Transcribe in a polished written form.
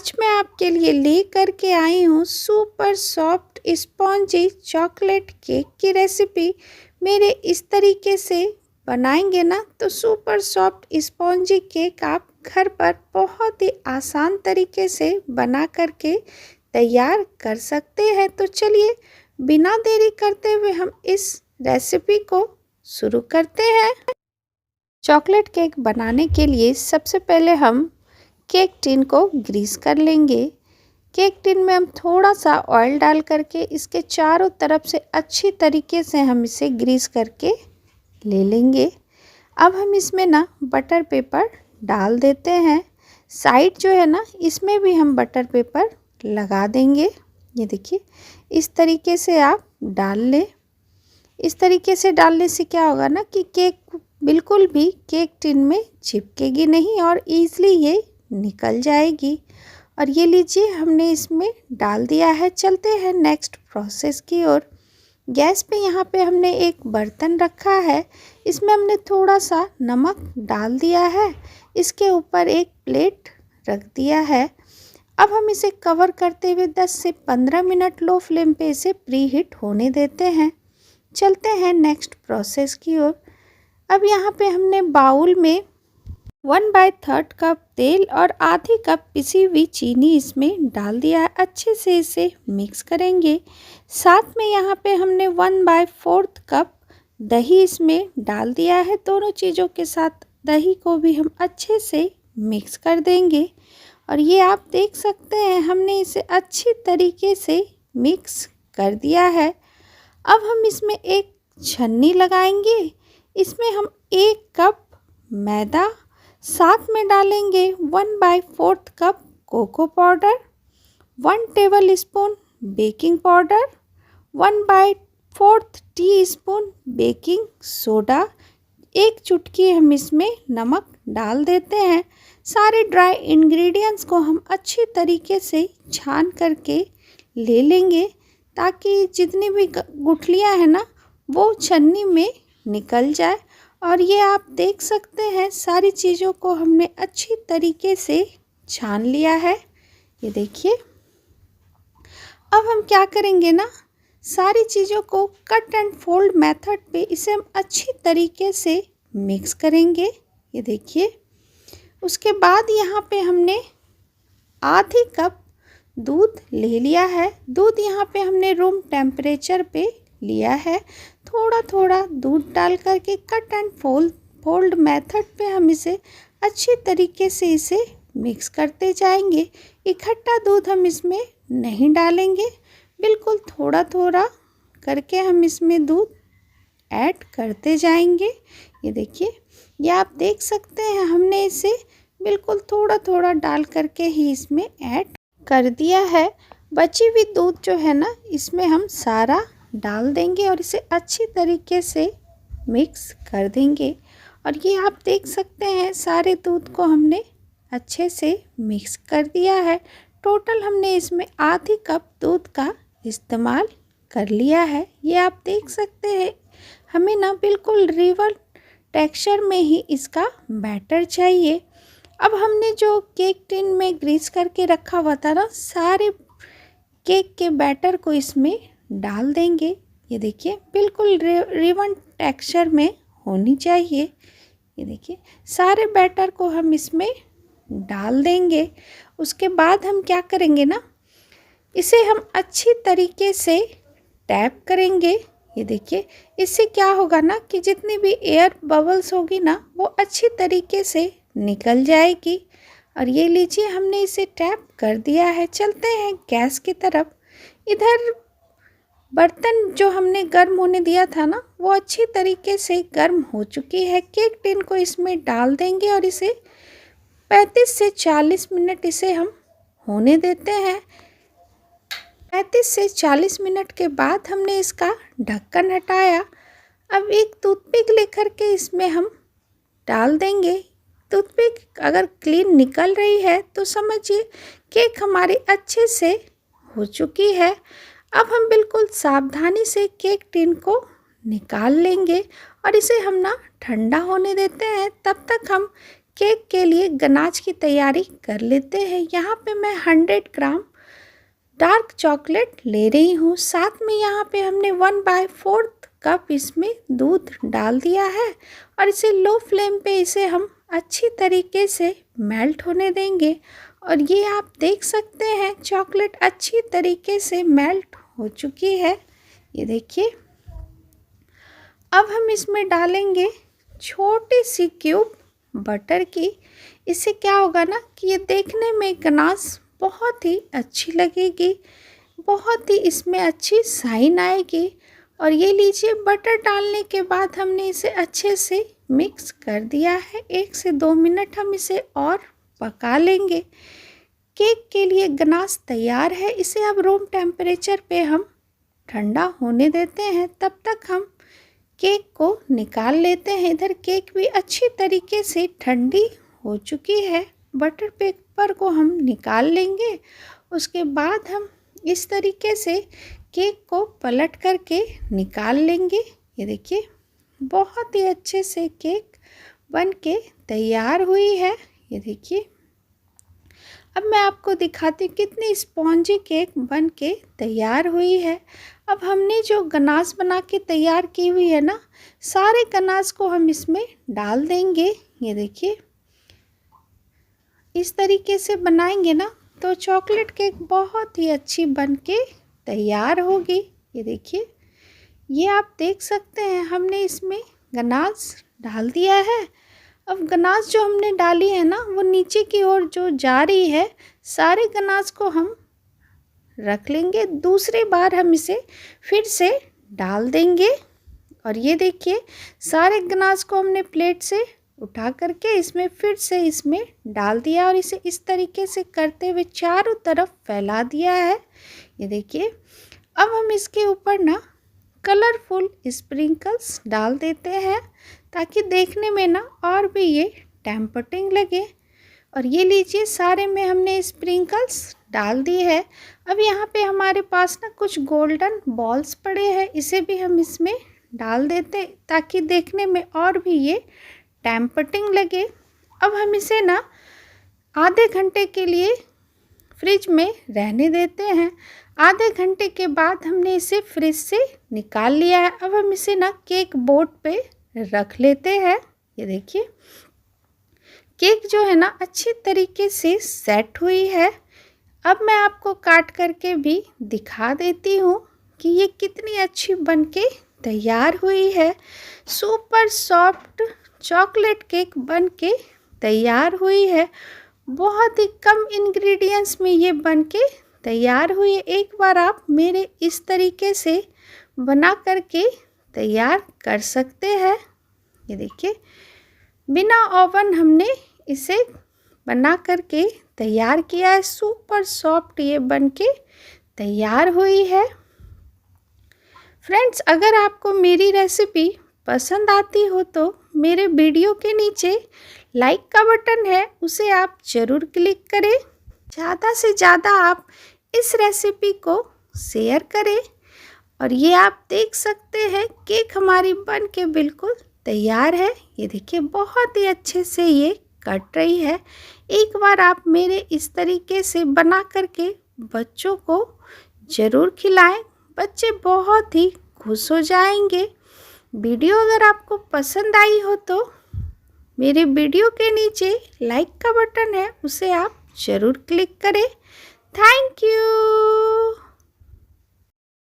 आज मैं आपके लिए लेकर के आई हूँ super soft spongy chocolate cake की रेसिपी। मेरे इस तरीके से बनाएंगे ना तो सुपर सॉफ्ट स्पॉन्जी केक आप घर पर बहुत ही आसान तरीके से बना करके तैयार कर सकते हैं। तो चलिए बिना देरी करते हुए हम इस रेसिपी को शुरू करते हैं। चॉकलेट केक बनाने के लिए सबसे पहले हम केक टिन को ग्रीस कर लेंगे। केक टिन में हम थोड़ा सा ऑयल डाल करके इसके चारों तरफ से अच्छी तरीके से हम इसे ग्रीस करके ले लेंगे। अब हम इसमें ना बटर पेपर डाल देते हैं। साइड जो है ना इसमें भी हम बटर पेपर लगा देंगे। ये देखिए इस तरीके से आप डाल लें। इस तरीके से डालने से क्या होगा ना कि केक बिल्कुल भी केक टिन में चिपकेगी नहीं और ईज़िली ये निकल जाएगी। और ये लीजिए हमने इसमें डाल दिया है। चलते हैं नेक्स्ट प्रोसेस की ओर। गैस पे यहाँ पे हमने एक बर्तन रखा है। इसमें हमने थोड़ा सा नमक डाल दिया है। इसके ऊपर एक प्लेट रख दिया है। अब हम इसे कवर करते हुए 10 से 15 मिनट लो फ्लेम पे इसे प्री हीट होने देते हैं। चलते हैं नेक्स्ट प्रोसेस की ओर। अब यहाँ पे हमने बाउल में 1/3 कप तेल और आधी कप पिसी हुई चीनी इसमें डाल दिया है। अच्छे से इसे मिक्स करेंगे। साथ में यहाँ पे हमने 1/4 कप दही इसमें डाल दिया है। दोनों चीज़ों के साथ दही को भी हम अच्छे से मिक्स कर देंगे। और ये आप देख सकते हैं हमने इसे अच्छी तरीके से मिक्स कर दिया है। अब हम इसमें एक छन्नी लगाएंगे। इसमें हम 1 कप मैदा, साथ में डालेंगे 1/4 cup cocoa powder, 1 tablespoon baking powder, 1/4 teaspoon baking soda, 1 चुटकी हम इसमें नमक डाल देते हैं। सारे ड्राई इंग्रेडिएंट्स को हम अच्छी तरीके से छान करके ले लेंगे ताकि जितनी भी गुठलियाँ हैं ना वो छन्नी में निकल जाए। और ये आप देख सकते हैं सारी चीज़ों को हमने अच्छी तरीके से छान लिया है। ये देखिए अब हम क्या करेंगे ना सारी चीज़ों को कट एंड फोल्ड मेथड पे इसे हम अच्छी तरीके से मिक्स करेंगे। ये देखिए उसके बाद यहाँ पे हमने आधी कप दूध ले लिया है। दूध यहाँ पे हमने रूम टेम्परेचर पे लिया है। थोड़ा थोड़ा दूध डाल करके कट एंड फोल्ड मेथड पे हम इसे अच्छी तरीके से इसे मिक्स करते जाएंगे। इकट्ठा दूध हम इसमें नहीं डालेंगे, बिल्कुल थोड़ा थोड़ा करके हम इसमें दूध ऐड करते जाएंगे। ये देखिए ये आप देख सकते हैं हमने इसे बिल्कुल थोड़ा थोड़ा डाल करके ही इसमें ऐड कर दिया है। बची हुई दूध जो है ना इसमें हम सारा डाल देंगे और इसे अच्छी तरीके से मिक्स कर देंगे। और ये आप देख सकते हैं सारे दूध को हमने अच्छे से मिक्स कर दिया है। टोटल हमने इसमें आधी कप दूध का इस्तेमाल कर लिया है। ये आप देख सकते हैं हमें ना बिल्कुल रिवर टेक्सचर में ही इसका बैटर चाहिए। अब हमने जो केक टिन में ग्रीस करके रखा हुआ था ना सारे केक के बैटर को इसमें डाल देंगे। ये देखिए बिल्कुल रिबन टेक्सचर में होनी चाहिए। ये देखिए सारे बैटर को हम इसमें डाल देंगे। उसके बाद हम क्या करेंगे ना इसे हम अच्छी तरीके से टैप करेंगे। ये देखिए इससे क्या होगा ना कि जितनी भी एयर बबल्स होगी ना वो अच्छी तरीके से निकल जाएगी। और ये लीजिए हमने इसे टैप कर दिया है। चलते हैं गैस की तरफ। इधर बर्तन जो हमने गर्म होने दिया था ना वो अच्छी तरीके से गर्म हो चुकी है। केक टिन को इसमें डाल देंगे और इसे 35 से 40 मिनट इसे हम होने देते हैं। 35 से 40 मिनट के बाद हमने इसका ढक्कन हटाया। अब एक टूथपिक लेकर के इसमें हम डाल देंगे। टूथपिक अगर क्लीन निकल रही है तो समझिए केक हमारी अच्छे से हो चुकी है। अब हम बिल्कुल सावधानी से केक टिन को निकाल लेंगे और इसे हम ना ठंडा होने देते हैं। तब तक हम केक के लिए गनाज की तैयारी कर लेते हैं। यहाँ पे मैं 100 ग्राम डार्क चॉकलेट ले रही हूँ। साथ में यहाँ पे हमने 1/4 कप इसमें दूध डाल दिया है और इसे लो फ्लेम पे इसे हम अच्छी तरीके से मेल्ट होने देंगे। और ये आप देख सकते हैं चॉकलेट अच्छी तरीके से मेल्ट हो चुकी है। ये देखिए। अब हम इसमें डालेंगे छोटी सी क्यूब बटर की। इससे क्या होगा ना कि ये देखने में गनाश बहुत ही अच्छी लगेगी, बहुत ही इसमें अच्छी शाइन आएगी। और ये लीजिए, बटर डालने के बाद हमने इसे अच्छे से मिक्स कर दिया है। 1 से 2 मिनट हम इसे और पका लेंगे। केक के लिए गनाश तैयार है। इसे अब रूम टेम्परेचर पे हम ठंडा होने देते हैं। तब तक हम केक को निकाल लेते हैं। इधर केक भी अच्छी तरीके से ठंडी हो चुकी है। बटर पेपर को हम निकाल लेंगे। उसके बाद हम इस तरीके से केक को पलट करके निकाल लेंगे। ये देखिए, बहुत ही अच्छे से केक बन के तैयार हुई है। ये देखिए, अब मैं आपको दिखाती हूँ कितनी स्पॉन्जी केक बन के तैयार हुई है। अब हमने जो गनाश बना के तैयार की हुई है ना, सारे गनाश को हम इसमें डाल देंगे। ये देखिए, इस तरीके से बनाएंगे ना तो चॉकलेट केक बहुत ही अच्छी बन के तैयार होगी। ये देखिए, ये आप देख सकते हैं हमने इसमें गनाश डाल दिया है। अब गनाश जो हमने डाली है ना, वो नीचे की ओर जो जा रही है, सारे गनाश को हम रख लेंगे। दूसरी बार हम इसे फिर से डाल देंगे। और ये देखिए, सारे गनाश को हमने प्लेट से उठा करके इसमें फिर से इसमें डाल दिया और इसे इस तरीके से करते हुए चारों तरफ फैला दिया है। ये देखिए, अब हम इसके ऊपर ना कलरफुल स्प्रिंकल्स डाल देते हैं ताकि देखने में ना और भी ये टेम्पटिंग लगे। और ये लीजिए, सारे में हमने स्प्रिंकल्स डाल दी है। अब यहाँ पे हमारे पास ना कुछ गोल्डन बॉल्स पड़े हैं, इसे भी हम इसमें डाल देते ताकि देखने में और भी ये टेम्पटिंग लगे। अब हम इसे ना आधे घंटे के लिए फ्रिज में रहने देते हैं। आधे घंटे के बाद हमने इसे फ्रिज से निकाल लिया है। अब हम इसे ना केक बोर्ड पे रख लेते हैं। ये देखिए, केक जो है ना अच्छी तरीके से सेट हुई है। अब मैं आपको काट करके भी दिखा देती हूँ कि ये कितनी अच्छी बनके तैयार हुई है। सुपर सॉफ्ट चॉकलेट केक बनके तैयार हुई है। बहुत ही कम इंग्रेडिएंट्स में ये बनके तैयार हुई है। एक बार आप मेरे इस तरीके से बना करके तैयार कर सकते हैं। ये देखिए, बिना ओवन हमने इसे बना करके तैयार किया है। सुपर सॉफ्ट ये बनके तैयार हुई है। फ्रेंड्स, अगर आपको मेरी रेसिपी पसंद आती हो तो मेरे वीडियो के नीचे लाइक का बटन है, उसे आप ज़रूर क्लिक करें। ज़्यादा से ज़्यादा आप इस रेसिपी को शेयर करें। और ये आप देख सकते हैं केक हमारी बन के बिल्कुल तैयार है। ये देखिए, बहुत ही अच्छे से ये कट रही है। एक बार आप मेरे इस तरीके से बना करके बच्चों को ज़रूर खिलाएं। बच्चे बहुत ही खुश हो जाएंगे। वीडियो अगर आपको पसंद आई हो तो मेरे वीडियो के नीचे लाइक का बटन है, उसे आप ज़रूर क्लिक करें। Thank you.